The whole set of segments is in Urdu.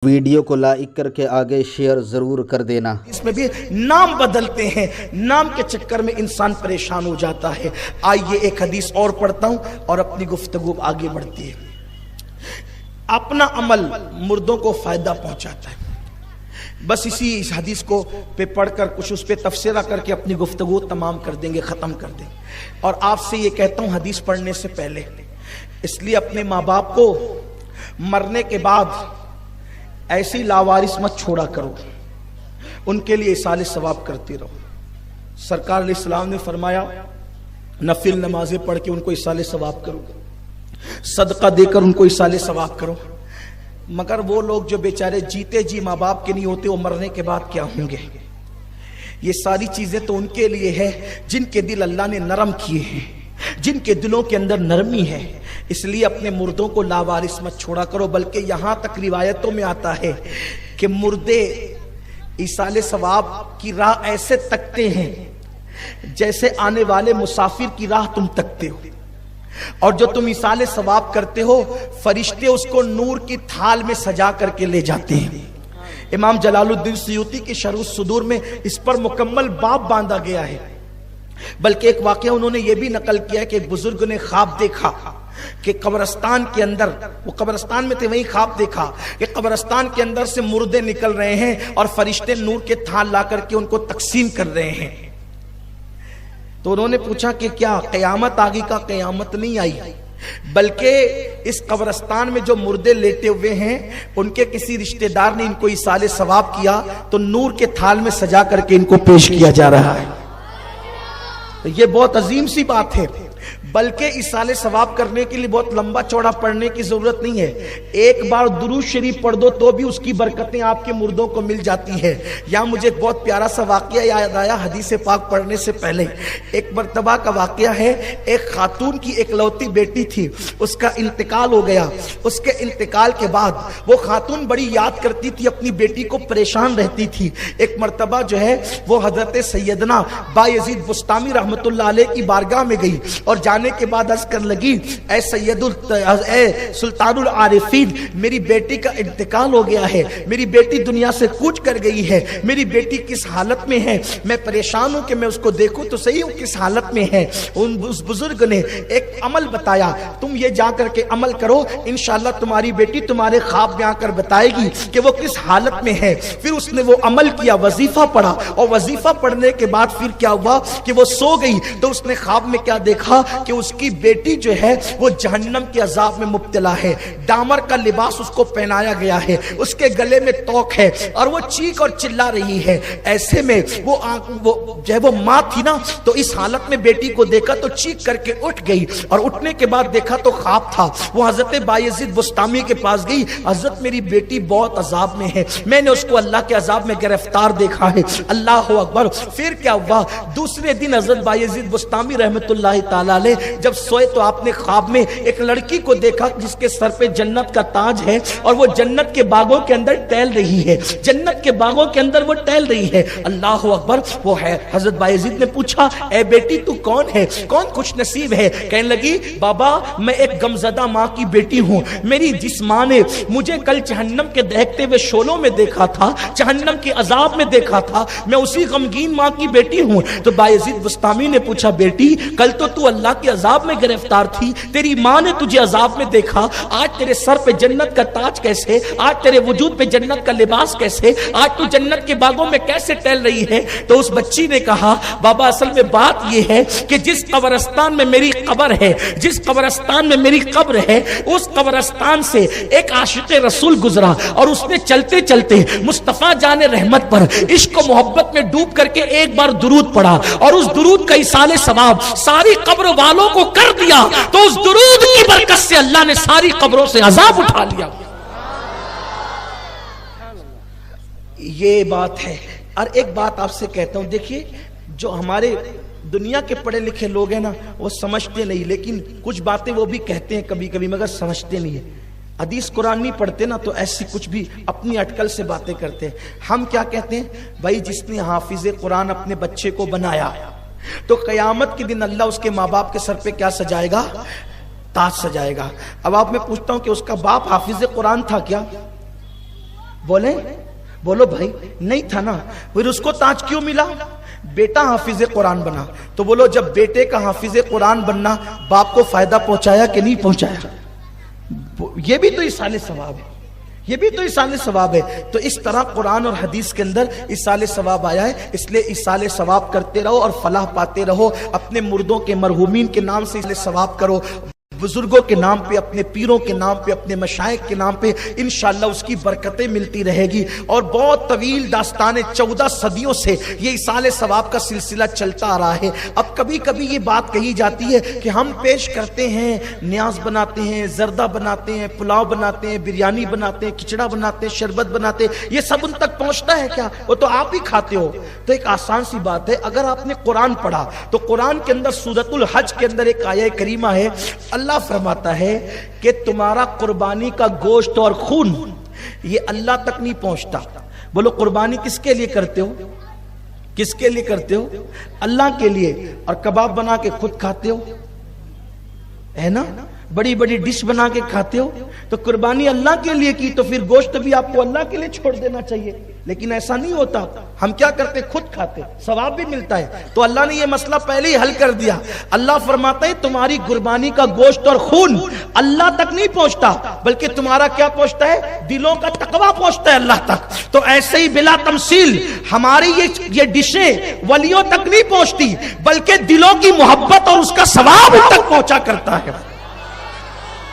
ویڈیو کو لائک کر کے آگے شیئر ضرور کر دینا۔ اس میں بھی نام بدلتے ہیں، نام کے چکر میں انسان پریشان ہو جاتا ہے۔ آئیے ایک حدیث اور پڑھتا ہوں اور اپنی گفتگو آگے بڑھتی ہے۔ اپنا عمل مردوں کو فائدہ پہنچاتا ہے۔ بس اسی اس حدیث کو پہ پڑھ کر کچھ اس پہ تفسیرہ کر کے اپنی گفتگو تمام کر دیں گے، ختم کر دیں گے۔ اور آپ سے یہ کہتا ہوں حدیث پڑھنے سے پہلے، اس لیے اپنے ماں باپ کو مرنے کے بعد ایسی لاوارث مت چھوڑا کرو، ان کے لیے ایصال ثواب کرتے رہو۔ سرکار علیہ السلام نے فرمایا نفل نمازیں پڑھ کے ان کو ایصال ثواب کرو، صدقہ دے کر ان کو ایصال ثواب کرو۔ مگر وہ لوگ جو بیچارے جیتے جی ماں باپ کے نہیں ہوتے، وہ مرنے کے بعد کیا ہوں گے؟ یہ ساری چیزیں تو ان کے لیے ہے جن کے دل اللہ نے نرم کیے ہیں، جن کے دلوں کے اندر نرمی ہے۔ اس لیے اپنے مردوں کو لاوارث مت چھوڑا کرو، بلکہ یہاں تک روایتوں میں آتا ہے کہ مردے ایصال ثواب کی راہ ایسے تکتے ہیں جیسے آنے والے مسافر کی راہ تم تکتے ہو، اور جو تم ایصال ثواب کرتے ہو فرشتے اس کو نور کی تھال میں سجا کر کے لے جاتے ہیں۔ امام جلال الدین سیوطی کی شرح الصدور میں اس پر مکمل باب باندھا گیا ہے۔ بلکہ ایک واقعہ انہوں نے یہ بھی نقل کیا ہے کہ ایک بزرگ نے خواب دیکھا کہ قبرستان کے اندر، وہ قبرستان میں تھے، وہیں خواب دیکھا کہ قبرستان کے اندر سے مردے نکل رہے ہیں اور فرشتے نور کے تھال لا کر کے ان کو تقسیم کر رہے ہیں۔ تو انہوں نے پوچھا کہ کیا قیامت آگی؟ کا قیامت نہیں آئی، بلکہ اس قبرستان میں جو مردے لیٹے ہوئے ہیں ان کے کسی رشتہ دار نے ان کو ایصال ثواب کیا تو نور کے تھال میں سجا کر کے ان کو پیش کیا جا رہا ہے۔ یہ بہت عظیم سی بات ہے، بلکہ ایصال ثواب کرنے کے لیے بہت لمبا چوڑا پڑھنے کی ضرورت نہیں ہے۔ ایک بار درود شریف پڑھ دو تو بھی اس کی برکتیں آپ کے مردوں کو مل جاتی ہیں۔ یہاں مجھے ایک بہت پیارا سا واقعہ یاد آیا حدیث پاک پڑھنے سے پہلے۔ ایک مرتبہ کا واقعہ ہے، ایک خاتون کی ایک لوتی بیٹی تھی، اس کا انتقال ہو گیا۔ اس کے انتقال کے بعد وہ خاتون بڑی یاد کرتی تھی اپنی بیٹی کو، پریشان رہتی تھی۔ ایک مرتبہ جو ہے وہ حضرت سیدنا بایزید بسطامی رحمت اللہ علیہ کی بارگاہ میں گئی اور جانے کے بعد عرض کر لگی اے سلطان العارفین، میری بیٹی کا انتقال ہو گیا ہے، میری بیٹی دنیا سے کوچ کر گئی ہے، میری بیٹی کس حالت میں ہے، میں پریشان ہوں کہ میں اس کو دیکھوں تو صحیح ہوں کس حالت میں ہے۔ اس بزرگ نے ایک عمل بتایا، تم یہ جا کر کے عمل کرو، انشاءاللہ تمہاری بیٹی تمہارے خواب میں آ کر بتائے گی کہ وہ کس حالت میں ہے۔ پھر اس نے وہ عمل کیا، وظیفہ پڑھا، اور وظیفہ پڑھنے کے بعد پھر کیا ہوا کہ وہ سو گئی تو اس نے خواب میں کیا دیکھا کہ اس کی بیٹی جو ہے وہ جہنم کے عذاب میں مبتلا ہے، ڈامر کا لباس اس کو پہنایا گیا ہے، اس کے گلے میں توق ہے اور وہ چیخ اور چلا رہی ہے۔ ایسے میں وہ جو ہے وہ ماں تھی نا، تو اس حالت میں بیٹی کو دیکھا تو چیخ کر کے اٹھ گئی، اور اٹھنے کے بعد دیکھا تو خواب تھا۔ وہ حضرت بایزید بسطامی کے پاس گئی، حضرت میری بیٹی بہت عذاب میں ہے، میں نے اس کو اللہ کے عذاب میں گرفتار دیکھا ہے۔ اللہ اکبر۔ پھر کیا ہوا، دوسرے دن حضرت بایزید بسطامی رحمت اللہ تعالی علیہ جب سوئے تو آپ نے خواب میں ایک لڑکی کو دیکھا جس کے سر پہ جنت کا تاج ہے اور وہ جنت کے باغوں کے اندر ٹہل رہی ہے، جنت کے باغوں کے اندر وہ ٹہل رہی ہے۔ اللہ اکبر۔ وہ ہے حضرت بایزید نے پوچھا اے بیٹی تو کون ہے، کون خوش نصیب ہے؟ کہنے لگی بابا میں ایک غمزدہ ماں کی بیٹی ہوں، میری جس ماں نے مجھے کل جہنم کے دہکتے ہوئے شعلوں میں دیکھا تھا، جہنم کے عذاب میں دیکھا تھا، میں اسی غمگین ماں کی بیٹی ہوں۔ تو بایزید بسطامی نے پوچھا بیٹی کل تو اللہ کے عذاب میں گرفتار تھی، تیری ماں نے تجھے عذاب میں دیکھا، آج تیرے سر پہ جنت کا تاج کیسے، آج تیرے وجود پہ جنت کا لباس کیسے، آج تو جنت کے باغوں میں کیسے ٹہل رہی ہے؟ تو اس بچی نے کہا بابا اصل میں بات یہ ہے کہ جس قبرستان میں میری قبر ہے، جس قبرستان میں میری قبر ہے، اس قبرستان سے ایک عاشق رسول گزرا اور اس نے چلتے چلتے مصطفیٰ جان رحمت پر عشق و محبت میں ڈوب کر کے ایک بار درود پڑھا، اور اس درود کا ایصال ثواب ساری قبر والوں کو کر دیا، تو اس درود کی برکت سے اللہ نے ساری قبروں سے عذاب اٹھا لیا۔ یہ بات ہے۔ اور ایک بات آپ سے کہتا ہوں، دیکھیے جو ہمارے دنیا کے پڑھے لکھے لوگ ہیں نا وہ سمجھتے نہیں، لیکن کچھ باتیں وہ بھی کہتے ہیں کبھی کبھی مگر سمجھتے نہیں ہیں۔ حدیث قرآن نہیں پڑھتے نا تو ایسی کچھ بھی اپنی اٹکل سے باتیں کرتے ہیں۔ ہم کیا کہتے ہیں بھائی جس نے حافظ قرآن اپنے بچے کو بنایا تو قیامت کے دن اللہ اس کے ماں باپ کے سر پہ کیا سجائے گا؟ تاج سجائے گا۔ اب آپ میں پوچھتا ہوں کہ اس کا باپ حافظ قرآن تھا کیا؟ بولیں بولو بھائی نہیں تھا نا. پھر اس کو تاج کیوں ملا؟ بیٹا حافظ قرآن بنا. تو بولو جب بیٹے کا حافظ قرآن بننا باپ کو فائدہ پہنچایا کہ نہیں پہنچایا؟ یہ بھی تو ایصال ثواب ہے, یہ بھی تو ایصال ثواب ہے. تو اس طرح قرآن اور حدیث کے اندر ایصال ثواب آیا ہے. اس لیے ایصال ثواب کرتے رہو اور فلاح پاتے رہو. اپنے مردوں کے مرحومین کے نام سے ایصال ثواب کرو, بزرگوں کے نام پہ, اپنے پیروں کے نام پہ, اپنے مشائخ کے نام پہ, انشاءاللہ اس کی برکتیں ملتی رہے گی. اور بہت طویل داستان 14 صدیوں سے یہ ایصال ثواب کا سلسلہ چلتا آ رہا ہے. اب کبھی کبھی یہ بات کہی جاتی ہے کہ ہم پیش کرتے ہیں, نیاز بناتے ہیں, زردہ بناتے ہیں, پلاؤ بناتے ہیں, بریانی بناتے ہیں, کھچڑا بناتے ہیں, شربت بناتے ہیں, یہ سب ان تک پہنچتا ہے کیا؟ وہ تو آپ ہی کھاتے ہو. تو ایک آسان سی بات ہے, اگر آپ نے قرآن پڑھا تو قرآن کے اندر سورۃ الحج کے اندر ایک آیہ کریمہ ہے. اللہ فرماتا ہے کہ تمہارا قربانی کا گوشت اور خون یہ اللہ تک نہیں پہنچتا. بولو قربانی کس کے لیے کرتے ہو؟ کس کے لیے کرتے ہو؟ اللہ کے لیے. اور کباب بنا کے خود کھاتے ہو, ہے نا, بڑی بڑی ڈش بنا کے کھاتے ہو. تو قربانی اللہ کے لیے کی تو پھر گوشت بھی آپ کو اللہ کے لیے چھوڑ دینا چاہیے. لیکن ایسا نہیں ہوتا, ہم کیا کرتے, خود کھاتے, ثواب بھی ملتا ہے. تو اللہ نے یہ مسئلہ پہلے ہی حل کر دیا. اللہ فرماتا ہے تمہاری قربانی کا گوشت اور خون اللہ تک نہیں پہنچتا, بلکہ تمہارا کیا پہنچتا ہے؟ دلوں کا تقویٰ پہنچتا ہے اللہ تک. تو ایسے ہی بلا تمثیل ہماری یہ ڈشیں ولیوں تک نہیں پہنچتی, بلکہ دلوں کی محبت اور اس کا ثواب ان تک پہنچا کرتا ہے,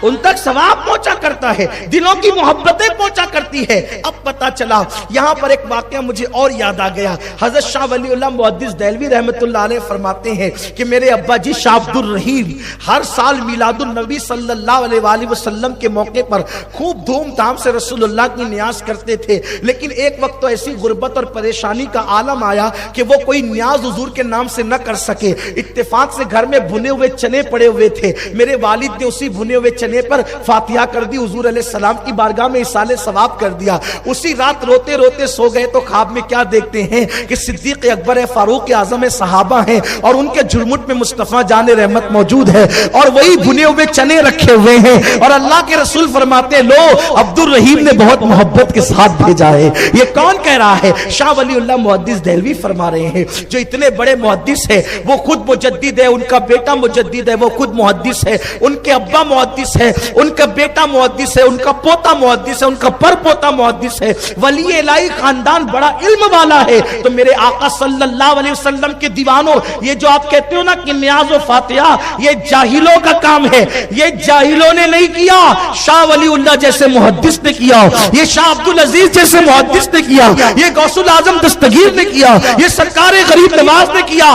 ان تک ثواب پہنچا کرتا ہے, دلوں کی محبتیں پہنچا کرتی ہے. اب پتا چلا, یہاں پر ایک واقعہ مجھے اور یاد آ گیا. حضرت شاہ ولی اللہ محدث دہلوی رحمت اللہ علیہ فرماتے ہیں کہ میرے ابا جی شاہ عبد الرحیم ہر سال میلاد النبی صلی اللہ علیہ وآلہ وسلم کے موقع پر خوب دھوم دھام سے رسول اللہ کی نیاز کرتے تھے. لیکن ایک وقت تو ایسی غربت اور پریشانی کا عالم آیا کہ وہ کوئی نیاز حضور کے نام سے نہ کر سکے. اتفاق سے گھر میں بھنے ہوئے چنے پڑے ہوئے تھے. میرے والد نے اسی بھنے ہوئے چنے پر فاتحہ کر دی, حضور علیہ السلام کی بارگاہ میں ایصال ثواب کر دیا. اسی رات روتے روتے سو گئے تو خواب میں کیا دیکھتے ہیں کہ صدیق اکبر فاروق اعظم صحابہ ہیں اور ان کے جھرمٹ میں مصطفیٰ جان رحمت موجود ہے اور وہی بھنے ہوئے چنے رکھے ہوئے ہیں. اور اللہ کے رسول فرماتے لو عبد الرحیم نے بہت محبت کے ساتھ بھیجا ہے. یہ کون کہہ رہا ہے؟ شاہ ولی اللہ محدث دہلوی فرما رہے ہیں, جو اتنے بڑے محدث ہیں, وہ خود مجدد ہے, ان کا بیٹا مجدد ہے, وہ خود محدث ہے, ان کے ابا محدث ہے, ان کا بیٹا محدث ہے, ان کا پوتا محدث ہے, ان کا پر پوتا محدث ہے, ولی الہی خاندان بڑا علم والا ہے. تو میرے آقا صلی اللہ علیہ وسلم کے دیوانوں, یہ جو آپ کہتے ہو نا کہ نیاز و فاتحہ یہ جاہلوں کا کام ہے, یہ جاہلوں نے نہیں کیا, شاہ ولی اللہ جیسے محدث نے کیا, یہ شاہ عبد العزیز جیسے محدث نے کیا, یہ غوث العظم دستگیر نے کیا, یہ سرکار غریب نواز نے کیا.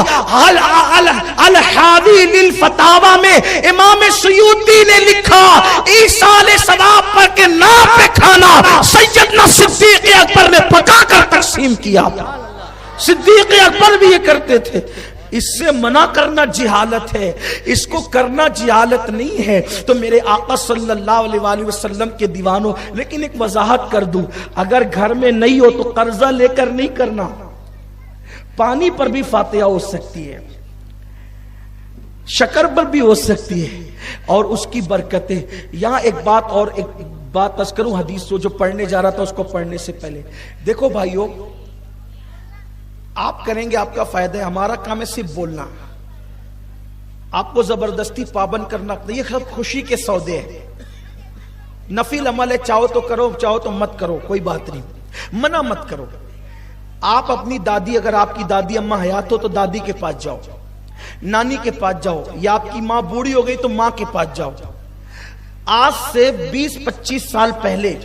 الحاوی للفتاوی میں امام سیوطی نے لکھا ایصال ثواب پر کے نام پہ کھانا سیدنا صدیق اکبر نے پکا کر تقسیم کیا. صدیق اکبر بھی یہ کرتے تھے. اس سے منع کرنا جہالت ہے, اس کو کرنا جہالت نہیں ہے. تو میرے آقا صلی اللہ علیہ وآلہ وسلم کے دیوانوں, لیکن ایک وضاحت کر دوں, اگر گھر میں نہیں ہو تو قرضہ لے کر نہیں کرنا. پانی پر بھی فاتحہ ہو سکتی ہے, شکر پر بھی ہو سکتی ہے, اور اس کی برکتیں. یہاں ایک بات عرض کروں, حدیث جو پڑھنے جا رہا تھا اس کو پڑھنے سے پہلے دیکھو بھائیو, آپ کریں گے آپ کا فائدہ ہے, ہمارا کام ہے صرف بولنا, آپ کو زبردستی پابند کرنا. یہ سب خوشی کے سودے ہیں, نفل عمل ہے, چاہو تو کرو, چاہو تو مت کرو, کوئی بات نہیں, منع مت کرو. آپ اپنی دادی, اگر آپ کی دادی اماں حیات ہو تو دادی کے پاس جاؤ, نانی کے پاس جاؤ, یا آپ کی ماں بوڑھی ہو گئی تو ماں کے پاس جاؤ. آج سے 20-25 سال پہلے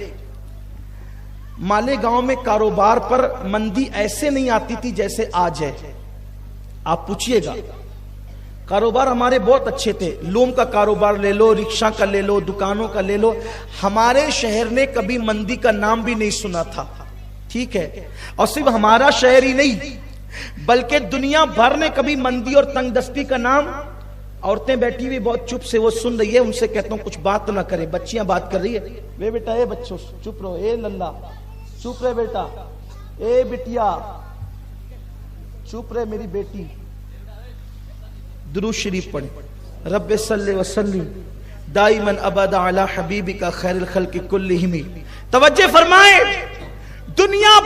مالیگاؤں میں کاروبار پر مندی ایسے نہیں آتی تھی جیسے آج ہے. آپ پوچھئے گا, کاروبار ہمارے بہت اچھے تھے, لوم کا کاروبار لے لو, رکشہ کا لے لو, دکانوں کا لے لو. ہمارے شہر نے کبھی مندی کا نام بھی نہیں سنا تھا, ٹھیک ہے, اور صرف ہمارا شہر ہی نہیں بلکہ دنیا بھر نے کبھی مندی اور تنگ دستی کا نام. عورتیں بیٹھی ہوئی بہت چپ سے وہ سن رہی ہے, ان سے کہتا ہوں کچھ بات نہ کرے. بچیاں بات کر رہی ہے, وے بیٹا, اے بچوں چپ رہو, اے للہ چپ رہے بیٹا, اے بٹیا چپ رہے میری بیٹی. درود شریف پڑھیں, رب صلی وسلم دائما ابدا علی حبیبک خیر الخلق کلہم. توجہ فرمائیں,